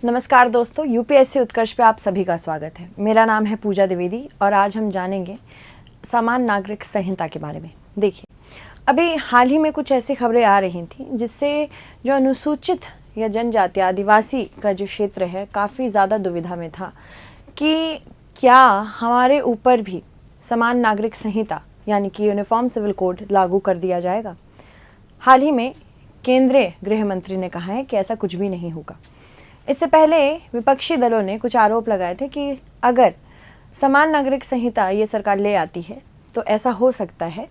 नमस्कार दोस्तों, यूपीएससी उत्कर्ष पे आप सभी का स्वागत है। मेरा नाम है पूजा द्विवेदी और आज हम जानेंगे सामान्य नागरिक संहिता के बारे में। देखिए, अभी हाल ही में कुछ ऐसी खबरें आ रही थी जिससे जो अनुसूचित या जनजाति आदिवासी का जो क्षेत्र है काफ़ी ज़्यादा दुविधा में था कि क्या हमारे ऊपर भी समान नागरिक संहिता यानी कि यूनिफॉर्म सिविल कोड लागू कर दिया जाएगा। हाल ही में केंद्रीय गृह मंत्री ने कहा है कि ऐसा कुछ भी नहीं होगा। इससे पहले विपक्षी दलों ने कुछ आरोप लगाए थे कि अगर समान नागरिक संहिता ये सरकार ले आती है तो ऐसा हो सकता है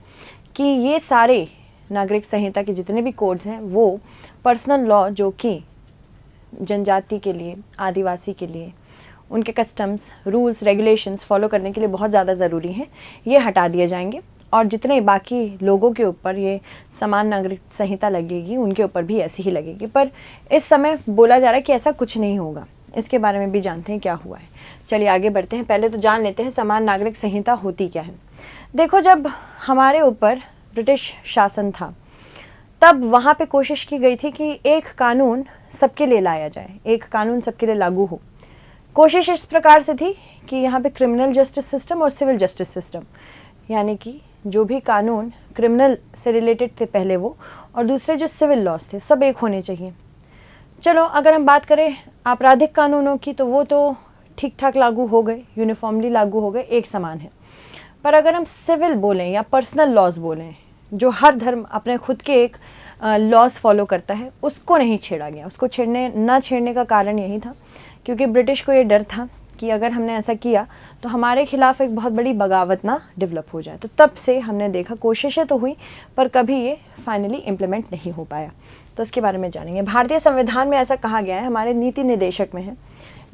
कि ये सारे नागरिक संहिता के जितने भी कोड्स हैं वो पर्सनल लॉ जो कि जनजाति के लिए, आदिवासी के लिए, उनके कस्टम्स, रूल्स, रेगुलेशंस फॉलो करने के लिए बहुत ज़्यादा ज़रूरी हैं, ये हटा दिए जाएंगे और जितने बाकी लोगों के ऊपर ये समान नागरिक संहिता लगेगी उनके ऊपर भी ऐसी ही लगेगी। पर इस समय बोला जा रहा है कि ऐसा कुछ नहीं होगा। इसके बारे में भी जानते हैं क्या हुआ है। चलिए आगे बढ़ते हैं। पहले तो जान लेते हैं समान नागरिक संहिता होती क्या है। देखो, जब हमारे ऊपर ब्रिटिश शासन था तब वहाँ पे कोशिश की गई थी कि एक कानून सबके लिए लाया जाए, एक कानून सबके लिए लागू हो। कोशिश इस प्रकार से थी कि यहाँ पे क्रिमिनल जस्टिस सिस्टम और सिविल जस्टिस सिस्टम यानी कि जो भी कानून क्रिमिनल से रिलेटेड थे पहले वो, और दूसरे जो सिविल लॉज थे, सब एक होने चाहिए। चलो अगर हम बात करें आपराधिक कानूनों की तो वो तो ठीक ठाक लागू हो गए, यूनिफॉर्मली लागू हो गए, एक समान है। पर अगर हम सिविल बोलें या पर्सनल लॉज बोलें, जो हर धर्म अपने खुद के एक लॉज फॉलो करता है, उसको नहीं छेड़ा गया। उसको छेड़ने का कारण यही था क्योंकि ब्रिटिश को ये डर था कि अगर हमने ऐसा किया तो हमारे खिलाफ एक बहुत बड़ी बगावत ना डेवलप हो जाए। तो तब से हमने देखा कोशिशें तो हुई पर कभी ये फाइनली इम्प्लीमेंट नहीं हो पाया। तो इसके बारे में जानेंगे। भारतीय संविधान में ऐसा कहा गया है, हमारे नीति निर्देशक में है।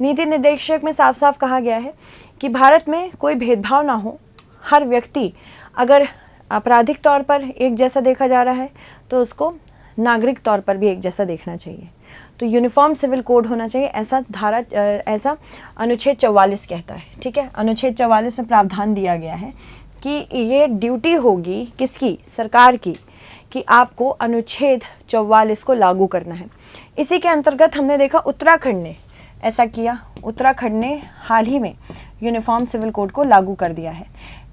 नीति निर्देशक में साफ साफ कहा गया है कि भारत में कोई भेदभाव ना हो। हर व्यक्ति अगर आपराधिक तौर पर एक जैसा देखा जा रहा है तो उसको नागरिक तौर पर भी एक जैसा देखना चाहिए। तो यूनिफॉर्म सिविल कोड होना चाहिए, ऐसा अनुच्छेद 44 कहता है। ठीक है, अनुच्छेद 44 में प्रावधान दिया गया है कि ये ड्यूटी होगी किसकी, सरकार की, कि आपको अनुच्छेद 44 को लागू करना है। इसी के अंतर्गत हमने देखा उत्तराखंड ने ऐसा किया। उत्तराखंड ने हाल ही में यूनिफॉर्म सिविल कोड को लागू कर दिया है।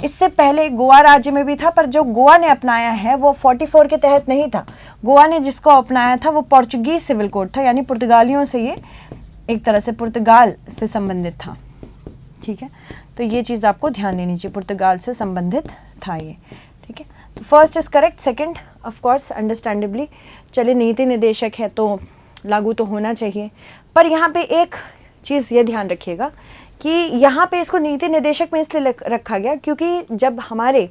इससे पहले गोवा राज्य में भी था, पर जो गोवा ने अपनाया है वो 44 के तहत नहीं था। गोवा ने जिसको अपनाया था वो पोर्चुगीज सिविल कोड था, यानी पुर्तगालियों से, ये एक तरह से पुर्तगाल से संबंधित था। ठीक है, तो ये चीज़ आपको ध्यान देनी चाहिए, पुर्तगाल से संबंधित था ये। ठीक है, तो first is correct, second of course understandably. चलिए, नीति निर्देशक है तो लागू तो होना चाहिए। पर यहाँ पे एक चीज़ ये ध्यान रखिएगा कि यहाँ पे इसको नीति निर्देशक में इसलिए रखा गया क्योंकि जब हमारे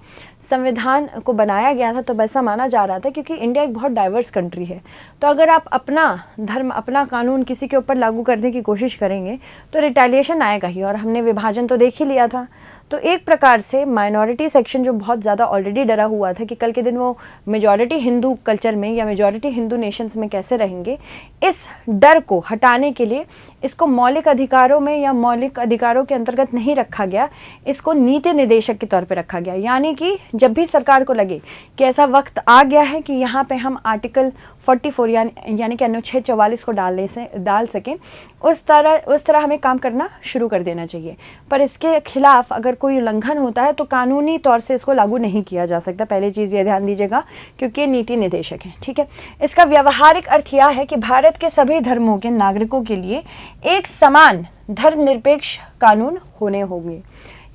संविधान को बनाया गया था तो वैसा माना जा रहा था क्योंकि इंडिया एक बहुत डाइवर्स कंट्री है। तो अगर आप अपना धर्म, अपना कानून किसी के ऊपर लागू करने की कोशिश करेंगे तो रिटेलिएशन आएगा ही। और हमने विभाजन तो देख ही लिया था। तो एक प्रकार से माइनॉरिटी सेक्शन जो बहुत ज़्यादा ऑलरेडी डरा हुआ था कि कल के दिन वो मेजॉरिटी हिंदू कल्चर में या मेजॉरिटी हिंदू नेशंस में कैसे रहेंगे, इस डर को हटाने के लिए इसको मौलिक अधिकारों में या मौलिक अधिकारों के अंतर्गत नहीं रखा गया, इसको नीति निर्देशक के तौर पे रखा गया। यानी कि जब भी सरकार को लगे कि ऐसा वक्त आ गया है कि यहाँ पे हम आर्टिकल 44 यानी कि अनुच्छेद 44 को डाल सकें, उस तरह हमें काम करना शुरू कर देना चाहिए। पर इसके खिलाफ अगर कोई उल्लंघन होता है तो कानूनी तौर से इसको लागू नहीं किया जा सकता। पहली चीज़ ये ध्यान दीजिएगा क्योंकि ये नीति निर्देशक है। ठीक है, इसका व्यावहारिक अर्थ यह है कि भारत के सभी धर्मों के नागरिकों के लिए एक समान धर्मनिरपेक्ष कानून होने होंगे।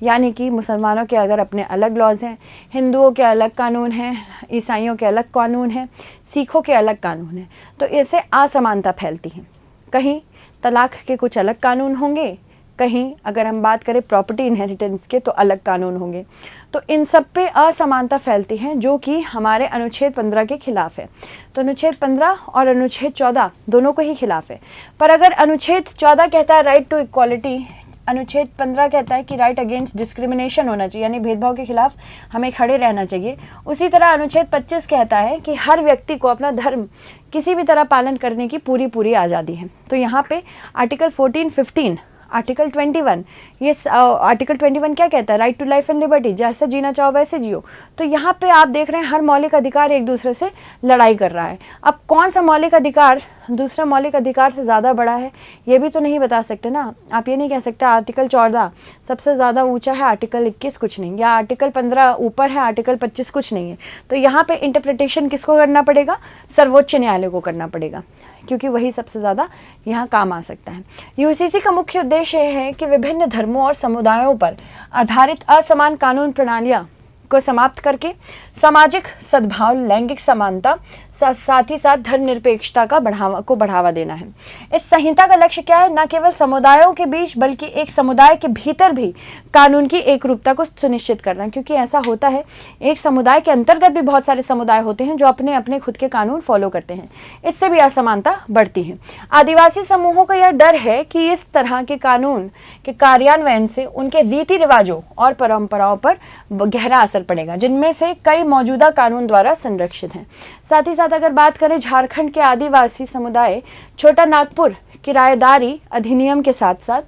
यानी कि मुसलमानों के अगर अपने अलग लॉज हैं, हिंदुओं के अलग कानून हैं, ईसाइयों के अलग कानून हैं, सिखों के अलग कानून हैं, तो इससे असमानता फैलती है। कहीं तलाक के कुछ अलग कानून होंगे, कहीं अगर हम बात करें प्रॉपर्टी इनहेरिटेंस के तो अलग कानून होंगे। तो इन सब पे असमानता फैलती है जो कि हमारे अनुच्छेद 15 के खिलाफ है। तो अनुच्छेद 15 और अनुच्छेद 14 दोनों को ही खिलाफ है। पर अगर अनुच्छेद 14 कहता है राइट टू इक्वालिटी, अनुच्छेद 15 कहता है कि राइट अगेंस्ट डिस्क्रिमिनेशन होना चाहिए, यानी भेदभाव के खिलाफ हमें खड़े रहना चाहिए। उसी तरह अनुच्छेद 25 कहता है कि हर व्यक्ति को अपना धर्म किसी भी तरह पालन करने की पूरी आज़ादी है। तो यहाँ पे आर्टिकल 14, 15, आर्टिकल 21, ये आर्टिकल 21 क्या कहता है, right to life and liberty, जैसे जीना चाहो वैसे जियो। तो यहाँ पे आप देख रहे हैं हर मौलिक अधिकार एक दूसरे से लड़ाई कर रहा है। अब कौन सा मौलिक अधिकार दूसरे मौलिक अधिकार से ज़्यादा बड़ा है, ये भी तो नहीं बता सकते ना। आप ये नहीं कह सकते आर्टिकल 14 सबसे ज़्यादा ऊंचा है, आर्टिकल 21 कुछ नहीं, या आर्टिकल 15 ऊपर है, आर्टिकल 25 कुछ नहीं है। तो यहाँ पे इंटरप्रिटेशन किसको करना पड़ेगा? सर्वोच्च न्यायालय को करना पड़ेगा, क्योंकि वही सबसे ज़्यादा यहाँ काम आ सकता है। यूसीसी का मुख्य उद्देश्य है कि विभिन्न धर्मों और समुदायों पर आधारित असमान कानून प्रणालियाँ को समाप्त करके सामाजिक सद्भाव, लैंगिक समानता, साथ ही साथ धर्मनिरपेक्षता का बढ़ावा देना है। इस संहिता का लक्ष्य क्या है? न केवल समुदायों के बीच बल्कि एक समुदाय के भीतर भी कानून की एकरूपता को सुनिश्चित करना, क्योंकि ऐसा होता है एक समुदाय के अंतर्गत भी बहुत सारे समुदाय होते हैं जो अपने अपने खुद के कानून फॉलो करते हैं, इससे भी असमानता बढ़ती है। आदिवासी समूहों का यह डर है कि इस तरह के कानून के कार्यान्वयन से उनके रीति रिवाजों और परंपराओं पर गहरा असर पड़ेगा, जिनमें से कई मौजूदा कानून द्वारा संरक्षित हैं। साथ ही साथ अगर बात करें झारखंड के आदिवासी समुदाय छोटा नागपुर किराएदारी अधिनियम के साथ साथ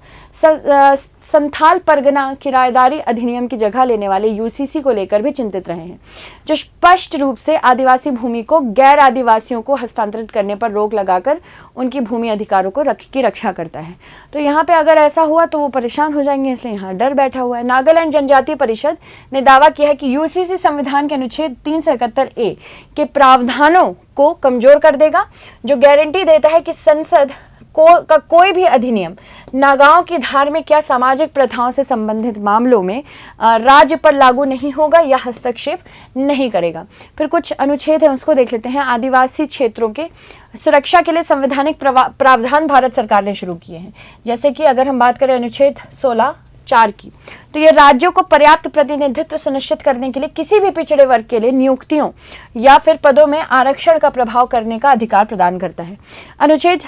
संथाल परगना किराएदारी अधिनियम की जगह लेने वाले यूसीसी को लेकर भी चिंतित रहे हैं, जो स्पष्ट रूप से आदिवासी भूमि को गैर आदिवासियों को हस्तांतरित करने पर रोक लगाकर उनकी भूमि अधिकारों को की रक्षा करता है। तो यहाँ पे अगर ऐसा हुआ तो वो परेशान हो जाएंगे, इसलिए यहाँ डर बैठा हुआ है। नागालैंड जनजातीय परिषद ने दावा किया है कि यूसीसी संविधान के अनुच्छेद 371A के प्रावधानों को कमजोर कर देगा, जो गारंटी देता है कि संसद का कोई भी अधिनियम नागाओं की धार्मिक या सामाजिक प्रथाओं से संबंधित मामलों में राज्य पर लागू नहीं होगा या हस्तक्षेप नहीं करेगा। फिर कुछ अनुच्छेद हैं, उसको देख लेते हैं। आदिवासी क्षेत्रों के सुरक्षा के लिए संवैधानिक प्रावधान भारत सरकार ने शुरू किए हैं, जैसे कि अगर हम बात करें अनुच्छेद 16(4) की, तो ये राज्यों को पर्याप्त प्रतिनिधित्व सुनिश्चित करने के लिए किसी भी पिछड़े वर्ग के लिए नियुक्तियों या फिर पदों में आरक्षण का प्रभाव करने का अधिकार प्रदान करता है। अनुच्छेद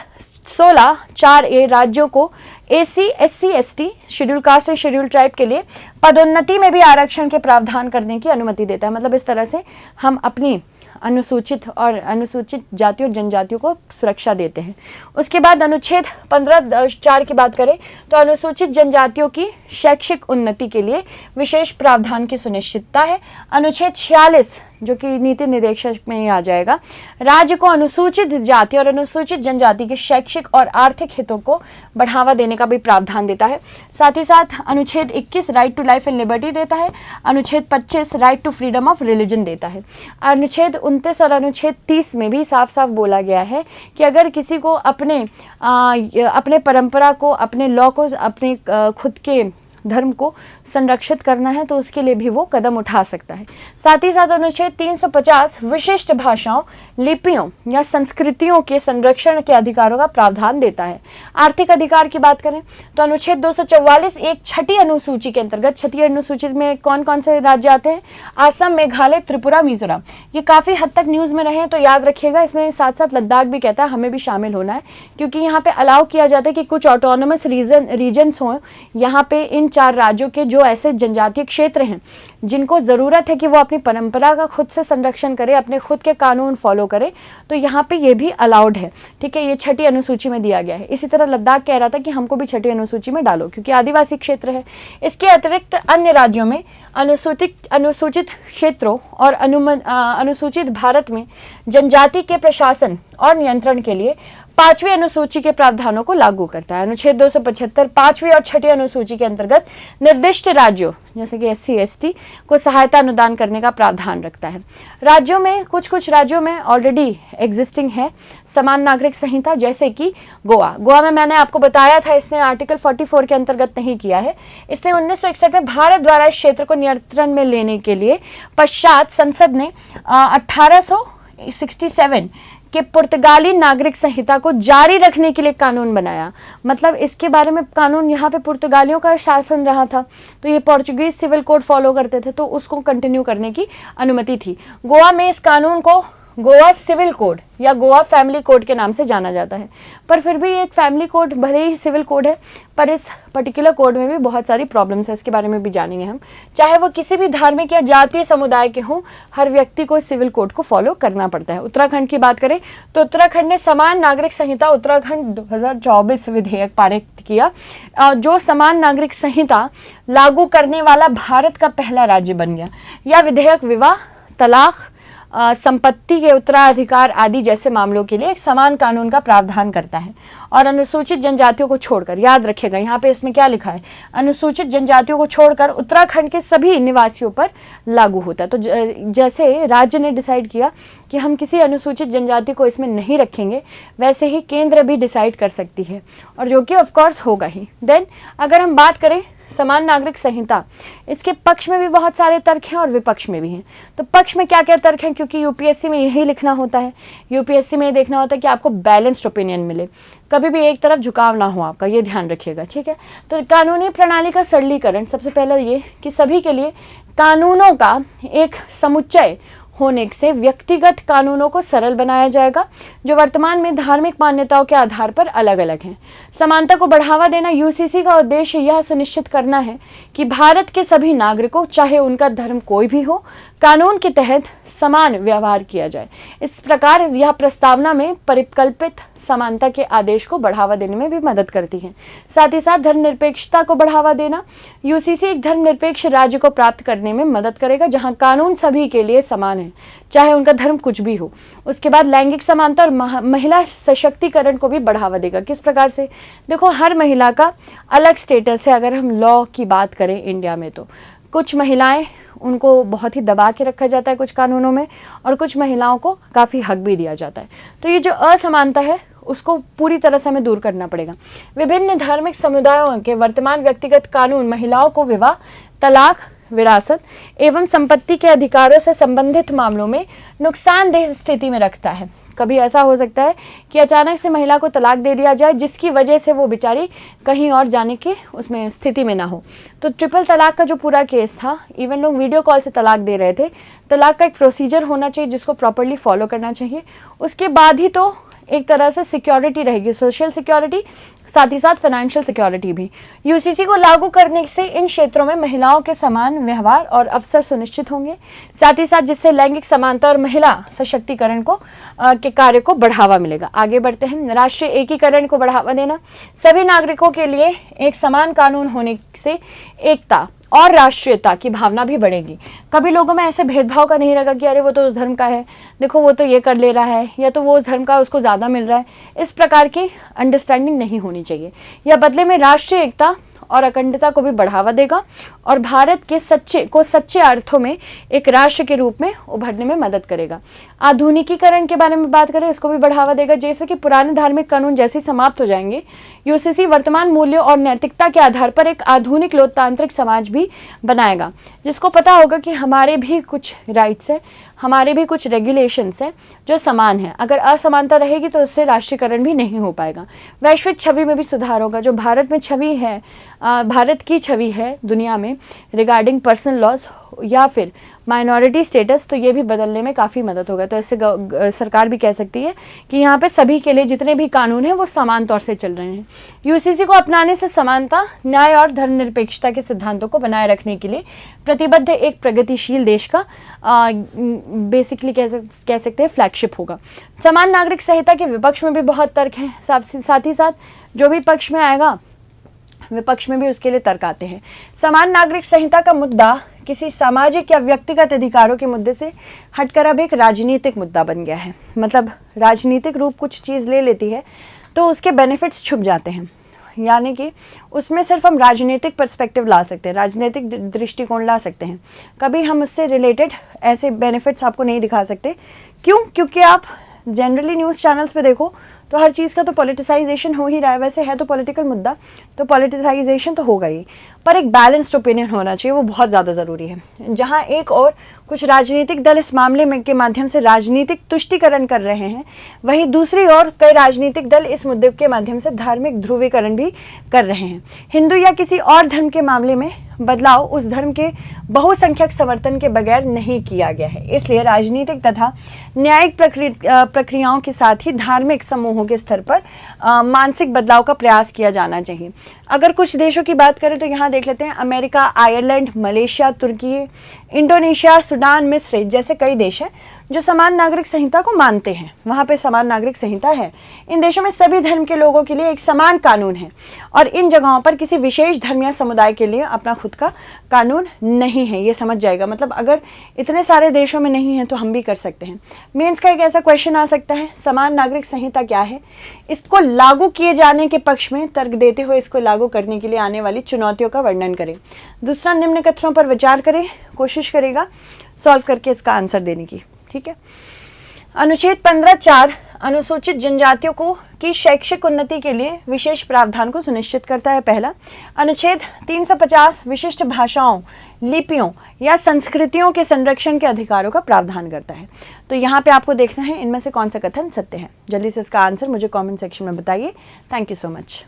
16(4)A राज्यों को AC, SC, ST, schedule caste और शेड्यूल ट्राइब के लिए पदोन्नति में भी आरक्षण के प्रावधान करने की अनुमति देता है। मतलब इस तरह से हम अपनी अनुसूचित जाति और जनजातियों को सुरक्षा देते हैं। उसके बाद अनुच्छेद 15(4) की बात करें तो अनुसूचित जनजातियों की शैक्षिक उन्नति के लिए विशेष प्रावधान की सुनिश्चितता है। अनुच्छेद 46 जो कि नीति निदेशक में ही आ जाएगा, राज्य को अनुसूचित जाति और अनुसूचित जनजाति के शैक्षिक और आर्थिक हितों को बढ़ावा देने का भी प्रावधान देता है। साथ ही साथ अनुच्छेद 21 right to life and liberty देता है। अनुच्छेद 25 right to freedom of religion देता है। अनुच्छेद 29 और अनुच्छेद 30 में भी साफ साफ बोला गया है कि अगर किसी को अपने परंपरा को, अपने लॉ को, अपने खुद के धर्म को संरक्षित करना है तो उसके लिए भी वो कदम उठा सकता है। साथ ही साथ अनुच्छेद 350 विशिष्ट भाषाओं, लिपियों या संस्कृतियों के संरक्षण के अधिकारों का प्रावधान देता है। आर्थिक अधिकार की बात करें तो अनुच्छेद 244 एक छठी अनुसूची के अंतर्गत, छठी अनुसूची में कौन कौन से राज्य आते हैं? असम, मेघालय, त्रिपुरा, मिजोरम। ये काफ़ी हद तक न्यूज़ में रहे तो याद रखिएगा, इसमें साथ साथ लद्दाख भी कहता है हमें भी शामिल होना है, क्योंकि यहाँ पे अलाउ किया जाता है कि कुछ ऑटोनोमस रीजन्स हों यहाँ पे इन 4 राज्यों के, जो ऐसे जनजातीय क्षेत्र हैं जिनको ज़रूरत है कि वो अपनी परंपरा का खुद से संरक्षण करे, अपने खुद के कानून फॉलो करे, तो यहाँ पे ये भी अलाउड है। ठीक है, ये छठी अनुसूची में दिया गया है। इसी तरह लद्दाख कह रहा था कि हमको भी छठी अनुसूची में डालो क्योंकि आदिवासी क्षेत्र है। इसके अतिरिक्त अन्य राज्यों में अनुसूचित क्षेत्रों और अनुसूचित भारत में जनजाति के प्रशासन और नियंत्रण के लिए 5वीं अनुसूची के प्रावधानों को लागू करता है। अनुच्छेद 275 5वीं और छठी अनुसूची के अंतर्गत निर्दिष्ट राज्यों जैसे कि एससी, एसटी को सहायता अनुदान करने का प्रावधान रखता है। राज्यों में कुछ राज्यों में ऑलरेडी एग्जिस्टिंग है समान नागरिक संहिता, जैसे कि गोवा में मैंने आपको बताया था इसने आर्टिकल 44 के अंतर्गत नहीं किया है। इसने 1961 में भारत द्वारा इस क्षेत्र को नियंत्रण में लेने के लिए पश्चात संसद ने 1867 कि पुर्तगाली नागरिक संहिता को जारी रखने के लिए कानून बनाया। मतलब इसके बारे में कानून, यहाँ पे पुर्तगालियों का शासन रहा था तो ये पोर्चुगीज सिविल कोड फॉलो करते थे तो उसको कंटिन्यू करने की अनुमति थी। गोवा में इस कानून को गोवा सिविल कोड या गोवा फैमिली कोड के नाम से जाना जाता है, पर फिर भी एक फैमिली कोड भले ही सिविल कोड है पर इस पर्टिकुलर कोड में भी बहुत सारी प्रॉब्लम्स है, इसके बारे में भी जानेंगे हम। चाहे वो किसी भी धार्मिक या जातीय समुदाय के हों, हर व्यक्ति को इस सिविल कोड को फॉलो करना पड़ता है। उत्तराखंड की बात करें तो उत्तराखंड ने समान नागरिक संहिता उत्तराखंड 2024 विधेयक पारित किया, जो समान नागरिक संहिता लागू करने वाला भारत का पहला राज्य बन गया। यह विधेयक विवाह, तलाक, संपत्ति के उत्तराधिकार आदि जैसे मामलों के लिए एक समान कानून का प्रावधान करता है। और अनुसूचित जनजातियों को छोड़कर, याद रखिएगा यहाँ पे इसमें क्या लिखा है, अनुसूचित जनजातियों को छोड़कर उत्तराखंड के सभी निवासियों पर लागू होता है। तो जैसे राज्य ने डिसाइड किया कि हम किसी अनुसूचित जनजाति को इसमें नहीं रखेंगे, वैसे ही केंद्र भी डिसाइड कर सकती है, और जो कि ऑफ कोर्स होगा ही। देन अगर हम बात करें समान नागरिक संहिता, इसके पक्ष में भी बहुत सारे तर्क हैं और विपक्ष में भी हैं। तो पक्ष में क्या क्या तर्क हैं, क्योंकि यूपीएससी में यही लिखना होता है, यूपीएससी में ये देखना होता है कि आपको बैलेंस्ड ओपिनियन मिले, कभी भी एक तरफ झुकाव ना हो आपका, ये ध्यान रखिएगा, ठीक है। तो कानूनी प्रणाली का सरलीकरण, सबसे पहले ये कि सभी के लिए कानूनों का एक समुच्चय होने से व्यक्तिगत कानूनों को सरल बनाया जाएगा, जो वर्तमान में धार्मिक मान्यताओं के आधार पर अलग अलग हैं। समानता को बढ़ावा देना, यूसीसी का उद्देश्य यह सुनिश्चित करना है कि भारत के सभी नागरिकों, चाहे उनका धर्म कोई भी हो, कानून के तहत समान व्यवहार किया जाए। इस प्रकार यह प्रस्तावना में परिकल्पित समानता के आदेश को बढ़ावा देने में भी मदद करती है। साथ ही साथ धर्मनिरपेक्षता को बढ़ावा देना, यूसीसी एक धर्मनिरपेक्ष राज्य को प्राप्त करने में मदद करेगा जहां कानून सभी के लिए समान है, चाहे उनका धर्म कुछ भी हो। उसके बाद लैंगिक समानता और महिला सशक्तिकरण को भी बढ़ावा देगा। किस प्रकार से, देखो हर महिला का अलग स्टेटस है। अगर हम लॉ की बात करें इंडिया में, तो कुछ महिलाएं, उनको बहुत ही दबा के रखा जाता है कुछ कानूनों में, और कुछ महिलाओं को काफ़ी हक भी दिया जाता है। तो ये जो असमानता है उसको पूरी तरह से हमें दूर करना पड़ेगा। विभिन्न धार्मिक समुदायों के वर्तमान व्यक्तिगत कानून महिलाओं को विवाह, तलाक, विरासत एवं संपत्ति के अधिकारों से संबंधित मामलों में नुकसानदेह स्थिति में रखता है। कभी ऐसा हो सकता है कि अचानक से महिला को तलाक दे दिया जाए, जिसकी वजह से वो बेचारी कहीं और जाने की उसमें स्थिति में ना हो। तो ट्रिपल तलाक का जो पूरा केस था, इवन लोग वीडियो कॉल से तलाक दे रहे थे। तलाक का एक प्रोसीजर होना चाहिए जिसको प्रॉपरली फॉलो करना चाहिए। उसके बाद ही तो एक तरह से सिक्योरिटी रहेगी, सोशल सिक्योरिटी, साथ ही साथ फाइनेंशियल सिक्योरिटी भी। यूसीसी को लागू करने से इन क्षेत्रों में महिलाओं के समान व्यवहार और अवसर सुनिश्चित होंगे, साथ ही साथ जिससे लैंगिक समानता और महिला सशक्तिकरण को के कार्य को बढ़ावा मिलेगा। आगे बढ़ते हैं। राष्ट्रीय एकीकरण को बढ़ावा देना, सभी नागरिकों के लिए एक समान कानून होने से एकता और राष्ट्रीयता की भावना भी बढ़ेगी। कभी लोगों में ऐसे भेदभाव का नहीं रहेगा कि अरे वो तो उस धर्म का है, देखो वो तो ये कर ले रहा है, या तो वो उस धर्म का उसको ज़्यादा मिल रहा है। इस प्रकार की अंडरस्टैंडिंग नहीं होनी चाहिए। यह बदले में राष्ट्रीय एकता और अखंडता को भी बढ़ावा देगा और भारत के सच्चे अर्थों में एक राष्ट्र के रूप में उभरने में मदद करेगा। आधुनिकीकरण के बारे में बात करें, इसको भी बढ़ावा देगा। जैसे कि पुराने धार्मिक कानून जैसे समाप्त हो जाएंगे, यूसीसी वर्तमान मूल्यों और नैतिकता के आधार पर एक आधुनिक लोकतांत्रिक समाज भी बनाएगा, जिसको पता होगा कि हमारे भी कुछ राइट्स हैं, हमारे भी कुछ रेगुलेशंस हैं जो समान है। अगर असमानता रहेगी तो उससे राष्ट्रीयकरण भी नहीं हो पाएगा। वैश्विक छवि में भी सुधार होगा। जो भारत में छवि है, भारत की छवि है दुनिया में रिगार्डिंग पर्सनल लॉज या फिर माइनॉरिटी स्टेटस, तो ये भी बदलने में काफ़ी मदद होगा। तो इससे सरकार भी कह सकती है कि यहाँ पे सभी के लिए जितने भी कानून हैं वो समान तौर से चल रहे हैं। यूसीसी को अपनाने से समानता, न्याय और धर्मनिरपेक्षता के सिद्धांतों को बनाए रखने के लिए प्रतिबद्ध एक प्रगतिशील देश का बेसिकली कह सकते हैं फ्लैगशिप होगा। समान नागरिक संहिता के विपक्ष में भी बहुत तर्क हैं। साथ ही साथ जो भी पक्ष में आएगा, विपक्ष में भी उसके लिए तर्क आते हैं। समान नागरिक संहिता का मुद्दा किसी सामाजिक या व्यक्तिगत अधिकारों के मुद्दे से हटकर अब एक राजनीतिक मुद्दा बन गया है। मतलब राजनीतिक रूप कुछ चीज़ ले लेती है तो उसके बेनिफिट्स छुप जाते हैं, यानी कि उसमें सिर्फ हम राजनीतिक पर्सपेक्टिव ला सकते हैं, राजनीतिक दृष्टिकोण ला सकते हैं। कभी हम उससे रिलेटेड ऐसे बेनिफिट्स आपको नहीं दिखा सकते। क्यों? क्योंकि आप जनरली न्यूज़ चैनल्स पे देखो तो हर चीज़ का तो पॉलिटिसाइजेशन हो ही रहा है। वैसे है तो पॉलिटिकल मुद्दा, तो पॉलिटिसाइजेशन तो होगा ही, पर एक बैलेंस्ड ओपिनियन होना चाहिए, वो बहुत ज़्यादा ज़रूरी है। जहाँ एक और कुछ राजनीतिक दल इस मामले में के माध्यम से राजनीतिक तुष्टीकरण कर रहे हैं, वहीं दूसरी ओर कई राजनीतिक दल इस मुद्दे के माध्यम से धार्मिक ध्रुवीकरण भी कर रहे हैं। हिंदू या किसी और धर्म के मामले में बदलाव उस धर्म के बहुसंख्यक समर्थन के बगैर नहीं किया गया है। इसलिए राजनीतिक तथा न्यायिक प्रक्रियाओं के साथ ही धार्मिक समूहों के स्तर पर मानसिक बदलाव का प्रयास किया जाना चाहिए। अगर कुछ देशों की बात करें तो यहाँ देख लेते हैं, अमेरिका, आयरलैंड, मलेशिया, तुर्की, इंडोनेशिया, सूडान, मिस्र जैसे कई देश हैं जो समान नागरिक संहिता को मानते हैं, वहाँ पे समान नागरिक संहिता है। इन देशों में सभी धर्म के लोगों के लिए एक समान कानून है और इन जगहों पर किसी विशेष धर्म या समुदाय के लिए अपना खुद का कानून नहीं है। ये समझ जाएगा, मतलब अगर इतने सारे देशों में नहीं है तो हम भी कर सकते हैं। मेंस का एक ऐसा क्वेश्चन आ सकता है, समान नागरिक संहिता क्या है, इसको लागू किए जाने के पक्ष में तर्क देते हुए इसको लागू करने के लिए आने वाली चुनौतियों का वर्णन करें। दूसरा, निम्न कथनों पर विचार करें, कोशिश करेगा सॉल्व करके इसका आंसर देने की। ठीक है। अनुच्छेद 15(4) अनुसूचित जनजातियों को की शैक्षिक उन्नति के लिए विशेष प्रावधान को सुनिश्चित करता है। पहला। अनुच्छेद 350 विशिष्ट भाषाओं, लिपियों या संस्कृतियों के संरक्षण के अधिकारों का प्रावधान करता है। तो यहाँ पे आपको देखना है इनमें से कौन सा कथन सत्य है। जल्दी से इसका आंसर मुझे कमेंट सेक्शन में बताइए। Thank you so much.